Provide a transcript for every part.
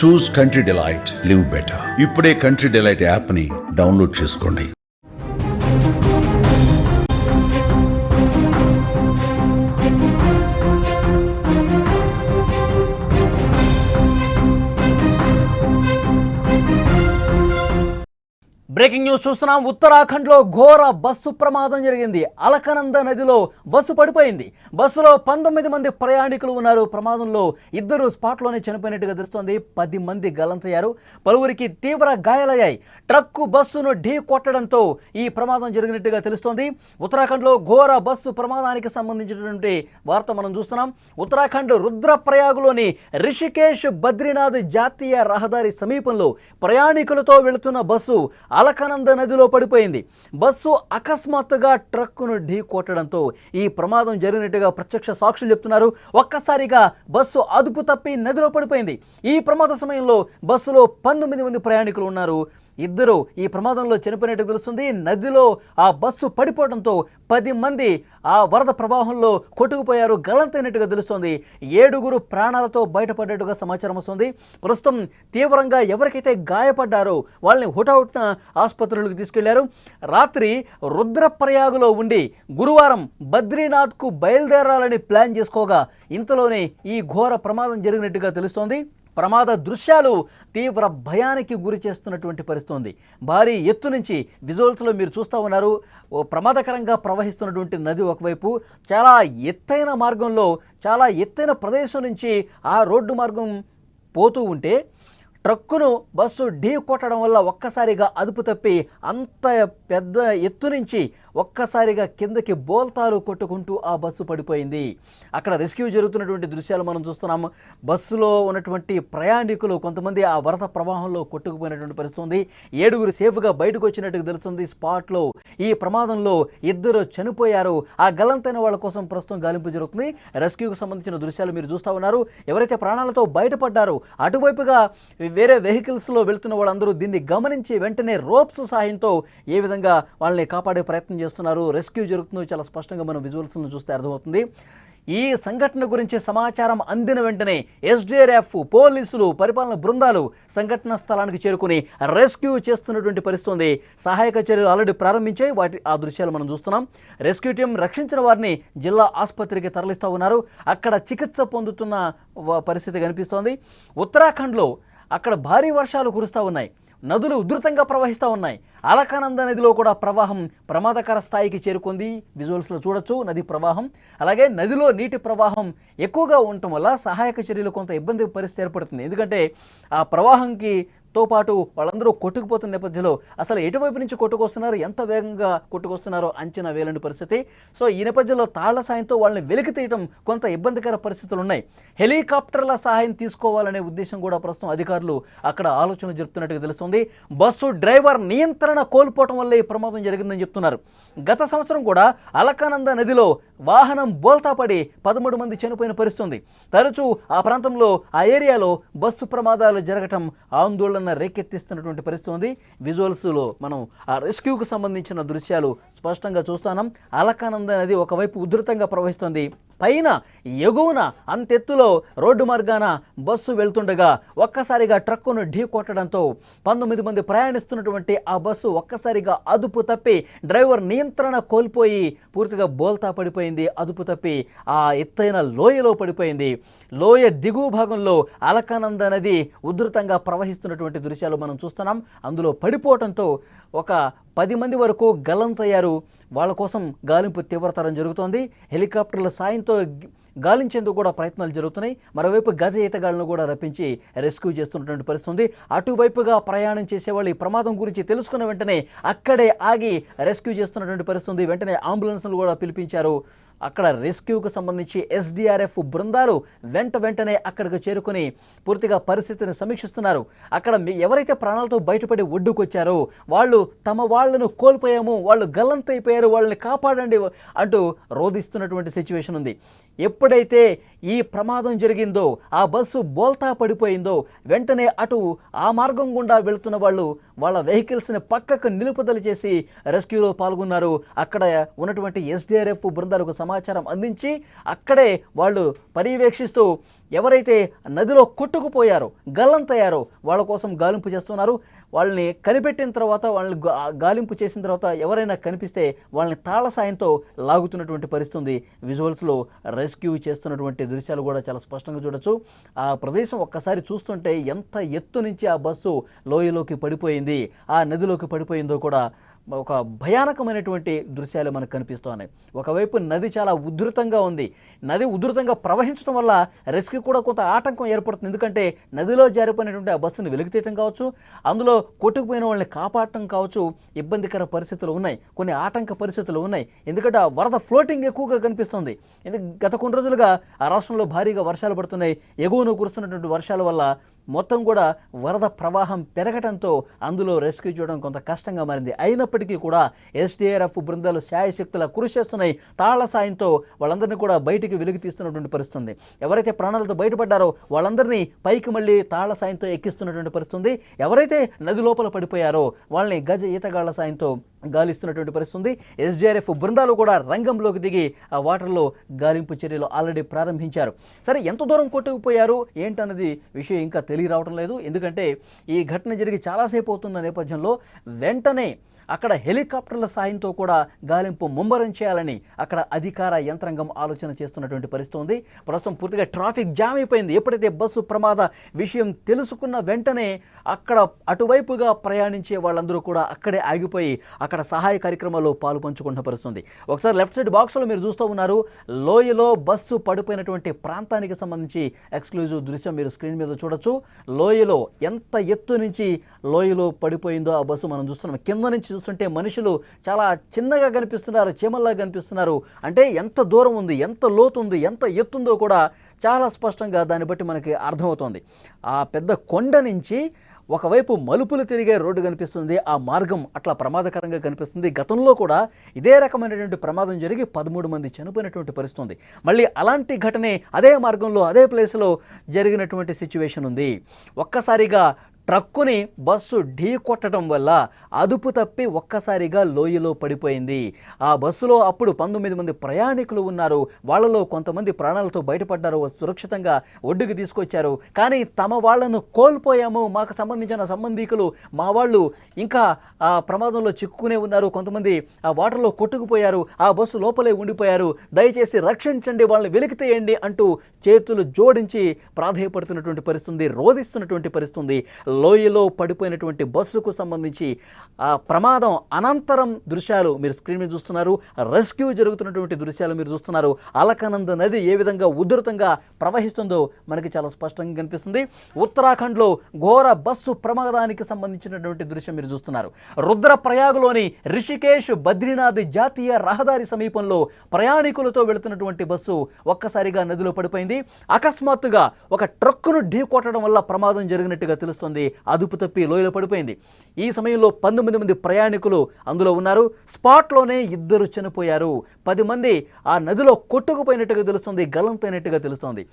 చూస్ country delight, live better. ఇప్పుడే country delight యాప్ని download చేసుకోండి. బ్రేకింగ్ న్యూస్ చూస్తున్నాం. ఉత్తరాఖండ్లో ఘోర బస్సు ప్రమాదం జరిగింది. అలకనంద నదిలో బస్సు పడిపోయింది. బస్సులో 19 మంది ప్రయాణికులు ఉన్నారు. ప్రమాదంలో 2 స్పాట్లోనే చనిపోయినట్టుగా తెలుస్తోంది. 10 మంది గల్లంతయ్యారు. పలువురికి తీవ్ర గాయాలయ్యాయి. ట్రక్కు బస్సును ఢీ కొట్టడంతో ఈ ప్రమాదం జరిగినట్టుగా తెలుస్తోంది. ఉత్తరాఖండ్లో ఘోర బస్సు ప్రమాదానికి సంబంధించినటువంటి వార్త మనం చూస్తున్నాం. ఉత్తరాఖండ్ రుద్రప్రయాగ్లోని రిషికేశ్ బద్రీనాథ్ జాతీయ రహదారి సమీపంలో ప్రయాణికులతో వెళుతున్న బస్సు అలకనంద నదిలో పడిపోయింది. బస్సు అకస్మాత్తుగా ట్రక్కును ఢీ కొట్టడంతో ఈ ప్రమాదం జరిగినట్టుగా ప్రత్యక్ష సాక్షులు చెప్తున్నారు. ఒక్కసారిగా బస్సు అదుపు తప్పి నదిలో పడిపోయింది. ఈ ప్రమాద సమయంలో బస్సులో 19 మంది ప్రయాణికులు ఉన్నారు. 2 ఈ ప్రమాదంలో చనిపోయినట్టు తెలుస్తుంది. నదిలో ఆ బస్సు పడిపోవడంతో 10 మంది ఆ వరద ప్రవాహంలో కొట్టుకుపోయారు, గల్లంతైనట్టుగా తెలుస్తోంది. 7 ప్రాణాలతో బయటపడ్డట్టుగా సమాచారం వస్తుంది. ప్రస్తుతం తీవ్రంగా ఎవరికైతే గాయపడ్డారో వాళ్ళని హుటాహుటిన ఆసుపత్రులకు తీసుకెళ్లారు. రాత్రి రుద్రప్రయాగులో ఉండి గురువారం బద్రీనాథ్కు బయలుదేరాలని ప్లాన్ చేసుకోగా ఇంతలోనే ఈ ఘోర ప్రమాదం జరిగినట్టుగా తెలుస్తోంది. ప్రమాద దృశ్యాలు తీవ్ర భయానికి గురి చేస్తున్నటువంటి పరిస్థితి ఉంది. భారీ ఎత్తు నుంచి విజువల్స్లో మీరు చూస్తూ ఉన్నారు. ప్రమాదకరంగా ప్రవహిస్తున్నటువంటి నది ఒకవైపు, చాలా ఎత్తైన మార్గంలో, చాలా ఎత్తైన ప్రదేశం నుంచి ఆ రోడ్డు మార్గం పోతూ ఉంటే ట్రక్కును బస్సు ఢీ కొట్టడం వల్ల ఒక్కసారిగా అదుపు తప్పి అంత పెద్ద ఎత్తు నుంచి ఒక్కసారిగా కిందకి బోల్తాలు కొట్టుకుంటూ ఆ బస్సు పడిపోయింది. అక్కడ రెస్క్యూ జరుగుతున్నటువంటి దృశ్యాలు మనం చూస్తున్నాము. బస్సులో ఉన్నటువంటి ప్రయాణికులు కొంతమంది ఆ వరద ప్రవాహంలో కొట్టుకుపోయినటువంటి పరిస్థితి ఉంది. 7 సేఫ్గా బయటకు వచ్చినట్టుగా తెలుస్తుంది. స్పాట్లో ఈ ప్రమాదంలో 2 చనిపోయారు. ఆ గల్లంతైన వాళ్ళ కోసం ప్రస్తుతం గాలింపు జరుగుతుంది. రెస్క్యూకు సంబంధించిన దృశ్యాలు మీరు చూస్తూ ఉన్నారు. ఎవరైతే ప్రాణాలతో బయటపడ్డారో అటువైపుగా వేరే వెహికల్స్లో వెళ్తున్న వాళ్ళందరూ దీన్ని గమనించి వెంటనే రోప్స్ సహాయంతో ఏ విధంగా వాళ్ళని కాపాడే ప్రయత్నం చేస్తున్నారు, రెస్క్యూ జరుగుతుందో చాలా స్పష్టంగా మనం విజువల్స్ను చూస్తే అర్థమవుతుంది. ఈ సంఘటన గురించి సమాచారం అందిన వెంటనే ఎస్డీఆర్ఎఫ్, పోలీసులు, పరిపాలన బృందాలు సంఘటన స్థలానికి చేరుకుని రెస్క్యూ చేస్తున్నటువంటి పరిస్థితి ఉంది. సహాయక చర్యలు ఆల్రెడీ ప్రారంభించాయి. ఆ దృశ్యాలు మనం చూస్తున్నాం. రెస్క్యూ టీం రక్షించిన వారిని జిల్లా ఆసుపత్రికి తరలిస్తూ ఉన్నారు. అక్కడ చికిత్స పొందుతున్న పరిస్థితి కనిపిస్తోంది. ఉత్తరాఖండ్లో అక్కడ భారీ వర్షాలు కురుస్తూ ఉన్నాయి. నదులు ఉధృతంగా ప్రవహిస్తూ ఉన్నాయి. అలకనంద నదిలో కూడా ప్రవాహం ప్రమాదకర స్థాయికి చేరుకుంది. విజువల్స్లో చూడొచ్చు నది ప్రవాహం. అలాగే నదిలో నీటి ప్రవాహం ఎక్కువగా ఉండటం వల్ల సహాయక చర్యలు కొంత ఇబ్బంది పరిస్థితి ఏర్పడుతుంది. ఎందుకంటే ఆ ప్రవాహంకి తో పాటు వాళ్ళందరూ కొట్టుకుపోతున్న నేపథ్యంలో అసలు ఎటువైపు నుంచి కొట్టుకొస్తున్నారు, ఎంత వేగంగా కొట్టుకొస్తున్నారో అంచనా వేయలేని పరిస్థితి. సో ఈ నేపథ్యంలో తాళ్ల సాయంతో వాళ్ళని వెలికి తీయడం కొంత ఇబ్బందికర పరిస్థితులు ఉన్నాయి. హెలికాప్టర్ల సహాయం తీసుకోవాలనే ఉద్దేశం కూడా ప్రస్తుతం అధికారులు అక్కడ ఆలోచన జరుపుతున్నట్టుగా తెలుస్తుంది. బస్సు డ్రైవర్ నియంత్రణ కోల్పోవడం వల్ల ఈ ప్రమాదం జరిగిందని చెప్తున్నారు. గత సంవత్సరం కూడా అలకనంద నదిలో వాహనం బోల్తా పడి 13 మంది చనిపోయిన పరిస్థితి ఉంది. తరచూ ఆ ప్రాంతంలో, ఆ ఏరియాలో బస్సు ప్రమాదాలు జరగటం ఆందోళన రేకెత్తిస్తున్నటువంటి పరిస్థితి ఉంది. విజువల్స్లో మనం ఆ రెస్క్యూకు సంబంధించిన దృశ్యాలు స్పష్టంగా చూస్తున్నాం. అలకనంద నది ఒకవైపు ఉధృతంగా ప్రవహిస్తుంది. పైన ఎగువన అంతెత్తులో రోడ్డు మార్గాన బస్సు వెళ్తుండగా ఒక్కసారిగా ట్రక్కును ఢీ కొట్టడంతో 19 మంది ప్రయాణిస్తున్నటువంటి ఆ బస్సు ఒక్కసారిగా అదుపు తప్పి డ్రైవర్ నియంత్రణ కోల్పోయి పూర్తిగా బోల్తా పడిపోయింది. అదుపు తప్పి ఆ ఎత్తైన లోయలో పడిపోయింది. లోయ దిగువ భాగంలో అలకనంద నది ఉధృతంగా ప్రవహిస్తున్నటువంటి దృశ్యాలు మనం చూస్తున్నాం. అందులో పడిపోవడంతో ఒక 10 మంది వరకు గల్లంతయ్యారు. వాళ్ళ కోసం గాలింపు తీవ్రతరం జరుగుతోంది. హెలికాప్టర్ల సాయంతో గాలించేందుకు కూడా ప్రయత్నాలు జరుగుతున్నాయి. మరోవైపు గజ ఈతగాళ్లను కూడా రప్పించి రెస్క్యూ చేస్తున్నటువంటి పరిస్థితి ఉంది. అటువైపుగా ప్రయాణం చేసేవాళ్ళు ఈ ప్రమాదం గురించి తెలుసుకున్న వెంటనే అక్కడే ఆగి రెస్క్యూ చేస్తున్నటువంటి పరిస్థితి ఉంది. వెంటనే అంబులెన్స్లు కూడా పిలిపించారు. అక్కడ రెస్క్యూకు సంబంధించి ఎస్డీఆర్ఎఫ్ బృందాలు వెంటనే అక్కడికి చేరుకుని పూర్తిగా పరిస్థితిని సమీక్షిస్తున్నారు. అక్కడ ఎవరైతే ప్రాణాలతో బయటపడి ఒడ్డుకొచ్చారో వాళ్ళు తమ వాళ్లను కోల్పోయాము, వాళ్ళు గల్లంతైపోయారు, వాళ్ళని కాపాడండి అంటూ రోధిస్తున్నటువంటి సిచ్యువేషన్ ఉంది. ఎప్పుడైతే ఈ ప్రమాదం జరిగిందో, ఆ బస్సు బోల్తా పడిపోయిందో, వెంటనే అటు ఆ మార్గం గుండా వెళుతున్న వాళ్ళు వాళ్ళ వెహికల్స్ని పక్కకు నిలుపుదల చేసి రెస్క్యూలో పాల్గొన్నారు. అక్కడ ఉన్నటువంటి ఎస్డీఆర్ఎఫ్ బృందాలకు సమాచారం అందించి అక్కడే వాళ్ళు పర్యవేక్షిస్తూ ఎవరైతే నదిలో కొట్టుకుపోయారో గల్లంతయ్యారో వాళ్ళ కోసం గాలింపు చేస్తున్నారు. వాళ్ళని కనిపెట్టిన తర్వాత వాళ్ళని గాలింపు చేసిన తర్వాత ఎవరైనా కనిపిస్తే వాళ్ళని తాళ సాయంతో లాగుతున్నటువంటి పరిస్థితి విజువల్స్లో రెస్క్యూ చేస్తున్నటువంటి దృశ్యాలు కూడా చాలా స్పష్టంగా చూడొచ్చు. ఆ ప్రదేశం ఒక్కసారి చూస్తుంటే ఎంత ఎత్తు నుంచి ఆ బస్సు లోయలోకి పడిపోయింది, ఆ నదిలోకి పడిపోయిందో కూడా ఒక భయానకమైనటువంటి దృశ్యాలు మనకు కనిపిస్తున్నాయి. ఒకవైపు నది చాలా ఉధృతంగా ఉంది. నది ఉధృతంగా ప్రవహించడం వల్ల రెస్క్యూ కూడా కొంత ఆటంకం ఏర్పడుతుంది. ఎందుకంటే నదిలో జారిపోయినటువంటి ఆ బస్సును వెలికితీయటం కావచ్చు, అందులో కొట్టుకుపోయిన వాళ్ళని కాపాడటం కావచ్చు, ఇబ్బందికర పరిస్థితులు ఉన్నాయి, కొన్ని ఆటంక పరిస్థితులు ఉన్నాయి. ఎందుకంటే ఆ వరద ఫ్లోటింగ్ ఎక్కువగా కనిపిస్తుంది. గత కొన్ని రోజులుగా ఆ రాష్ట్రంలో భారీగా వర్షాలు పడుతున్నాయి. ఎగువను కురుస్తున్నటువంటి వర్షాల వల్ల మొత్తం కూడా వరద ప్రవాహం పెరగడంతో అందులో రెస్క్యూ చేయడం కొంత కష్టంగా మారింది. అయినప్పటికీ కూడా ఎస్డీఆర్ఎఫ్ బృందాలు శాయశక్తుల కృషి చేస్తున్నాయి. తాళ్ల సాయంతో వాళ్ళందరినీ కూడా బయటికి వెలికి తీస్తున్నటువంటి పరిస్థితుంది. ఎవరైతే ప్రాణాలతో బయటపడ్డారో వాళ్ళందరినీ పైకి మళ్ళీ తాళ్ల సాయంతో ఎక్కిస్తున్నటువంటి పరిస్థితుంది. ఎవరైతే నది లోపల పడిపోయారో వాళ్ళని గజ ఈతగాళ్ల సాయంతో గాలిస్తున్నటువంటి పరిస్థితుంది. ఎస్డీఆర్ఎఫ్ బృందాలు కూడా రంగంలోకి దిగి ఆ వాటర్లో గాలింపు చర్యలు ఆల్రెడీ ప్రారంభించారు. సరే, ఎంత దూరం కొట్టుకుపోయారు ఏంటన్నది విషయం ఇంకా తెలియరావడం లేదు. ఎందుకంటే ఈ ఘటన జరిగి చాలాసేపు అవుతున్న నేపథ్యంలో వెంటనే అక్కడ హెలికాప్టర్ల సాయంతో కూడా గాలింపు ముమ్మరం చేయాలని అక్కడ అధికార యంత్రాంగం ఆలోచన చేస్తున్నటువంటి పరిస్థితి ఉంది. ప్రస్తుతం పూర్తిగా ట్రాఫిక్ జామ్ అయిపోయింది. ఎప్పుడైతే బస్సు ప్రమాద విషయం తెలుసుకున్న వెంటనే అక్కడ అటువైపుగా ప్రయాణించే వాళ్ళందరూ కూడా అక్కడే ఆగిపోయి అక్కడ సహాయ కార్యక్రమాల్లో పాలు పంచుకుంటున్న పరిస్థితి. ఒకసారి లెఫ్ట్ సైడ్ బాక్స్లో మీరు చూస్తూ ఉన్నారు, లోయలో బస్సు పడిపోయినటువంటి ప్రాంతానికి సంబంధించి ఎక్స్క్లూజివ్ దృశ్యం మీరు స్క్రీన్ మీద చూడొచ్చు. లోయలో ఎంత ఎత్తు నుంచి లోయలో పడిపోయిందో ఆ బస్సు మనం చూస్తున్నాం. కింద నుంచి చూస్తుంటే మనుషులు చాలా చిన్నగా కనిపిస్తున్నారు, చీమల్లా కనిపిస్తున్నారు. అంటే ఎంత దూరం ఉంది, ఎంత లోతు ఉంది, ఎంత ఎత్తుందో కూడా చాలా స్పష్టంగా దాన్ని బట్టి మనకి అర్థమవుతోంది. ఆ పెద్ద కొండ నుంచి ఒకవైపు మలుపులు తిరిగే రోడ్డు కనిపిస్తుంది. ఆ మార్గం అట్లా ప్రమాదకరంగా కనిపిస్తుంది. గతంలో కూడా ఇదే రకమైనటువంటి ప్రమాదం జరిగి 13 మంది చనిపోయినటువంటి పరిస్థితి ఉంది. మళ్ళీ అలాంటి ఘటనే అదే మార్గంలో అదే ప్లేస్లో జరిగినటువంటి సిచ్యువేషన్ ఉంది. ఒక్కసారిగా ట్రక్కుని బస్సు ఢీ కొట్టడం వల్ల అదుపు తప్పి ఒక్కసారిగా లోయలో పడిపోయింది. ఆ బస్సులో అప్పుడు 19 మంది ప్రయాణికులు ఉన్నారు. వాళ్ళలో కొంతమంది ప్రాణాలతో బయటపడ్డారు, సురక్షితంగా ఒడ్డుకి తీసుకొచ్చారు. కానీ తమ వాళ్లను కోల్పోయాము, మాకు సంబంధించిన సంబంధికులు మా వాళ్ళు ఇంకా ఆ ప్రమాదంలో చిక్కుకునే ఉన్నారు, కొంతమంది ఆ వాటర్లో కొట్టుకుపోయారు, ఆ బస్సు లోపలే ఉండిపోయారు, దయచేసి రక్షించండి, వాళ్ళని వెలికితేయండి అంటూ చేతులు జోడించి ప్రాధేయపడుతున్నటువంటి పరిస్థితి, రోధిస్తున్నటువంటి పరిస్థితి. లోయలో పడిపోయినటువంటి బస్సుకు సంబంధించి ఆ ప్రమాదం అనంతరం దృశ్యాలు మీరు స్క్రీన్ మీద చూస్తున్నారు. రెస్క్యూ జరుగుతున్నటువంటి దృశ్యాలు మీరు చూస్తున్నారు. అలకనంద నది ఏ విధంగా ఉధృతంగా ప్రవహిస్తుందో మనకి చాలా స్పష్టంగా కనిపిస్తుంది. ఉత్తరాఖండ్లో ఘోర బస్సు ప్రమాదానికి సంబంధించినటువంటి దృశ్యం మీరు చూస్తున్నారు. రుద్రప్రయాగ్లోని రిషికేశ్ బద్రీనాథ్ జాతీయ రహదారి సమీపంలో ప్రయాణికులతో వెళుతున్నటువంటి బస్సు ఒక్కసారిగా నదిలో పడిపోయింది. అకస్మాత్తుగా ఒక ట్రక్కును ఢీ కొట్టడం వల్ల ప్రమాదం జరిగినట్టుగా తెలుస్తుంది. అదుపు తప్పి లోయలో పడిపోయింది. ఈ సమయంలో 19 మంది ప్రయాణికులు అందులో ఉన్నారు. స్పాట్లోనే 2 చనిపోయారు. 10 మంది ఆ నదిలో కొట్టుకుపోయినట్టుగా తెలుస్తుంది, గల్లంతైనట్టుగా తెలుస్తోంది.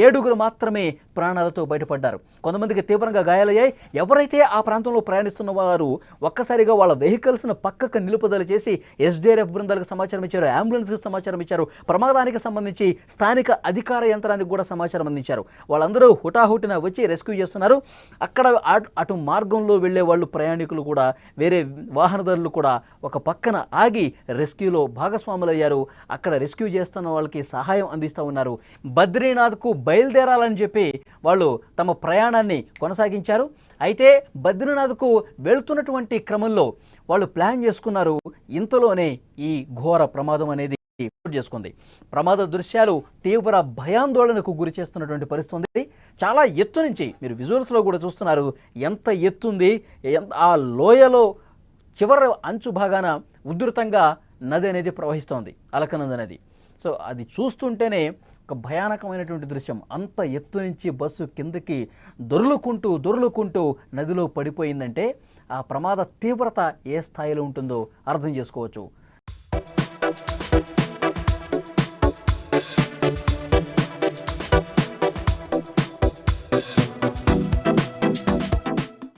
7 మాత్రమే ప్రాణాలతో బయటపడ్డారు. కొంతమందికి తీవ్రంగా గాయాలయ్యాయి. ఎవరైతే ఆ ప్రాంతంలో ప్రయాణిస్తున్న వారు ఒక్కసారిగా వాళ్ళ వెహికల్స్ను పక్కకు నిలుపుదల చేసి ఎస్డీఆర్ఎఫ్ బృందాలకు సమాచారం ఇచ్చారు, అంబులెన్స్కి సమాచారం ఇచ్చారు, ప్రమాదానికి సంబంధించి స్థానిక అధికార యంత్రానికి కూడా సమాచారం అందించారు. వాళ్ళందరూ హుటాహుటిన వచ్చి రెస్క్యూ చేస్తున్నారు. అక్కడ అటు మార్గంలో వెళ్ళే వాళ్ళు ప్రయాణికులు కూడా వేరే వాహనదారులు కూడా ఒక పక్కన ఆగి రెస్క్యూలో భాగస్వాములయ్యారు. అక్కడ రెస్క్యూ చేస్తున్న వాళ్ళకి సహాయం అందిస్తూ ఉన్నారు. బద్రీనాథ్కు బయలుదేరాలని చెప్పి వాళ్ళు తమ ప్రయాణాన్ని కొనసాగించారు. అయితే బద్రీనాథ్కు వెళ్తున్నటువంటి క్రమంలో వాళ్ళు ప్లాన్ చేసుకున్నారు. ఇంతలోనే ఈ ఘోర ప్రమాదం అనేది చేసుకుంది. ప్రమాద దృశ్యాలు తీవ్ర భయాందోళనకు గురి చేస్తున్నటువంటి పరిస్థితి. చాలా ఎత్తు నుంచి మీరు విజువల్స్లో కూడా చూస్తున్నారు ఎంత ఎత్తుంది. ఆ లోయలో చివరి అంచు భాగాన ఉధృతంగా నది అనేది ప్రవహిస్తోంది, అలకనంద నది. సో అది చూస్తుంటేనే ఒక భయానకమైనటువంటి దృశ్యం. అంత ఎత్తు నుంచి బస్సు కిందకి దొర్లుకుంటూ నదిలో పడిపోయిందంటే ఆ ప్రమాద తీవ్రత ఏ స్థాయిలో ఉంటుందో అర్థం చేసుకోవచ్చు.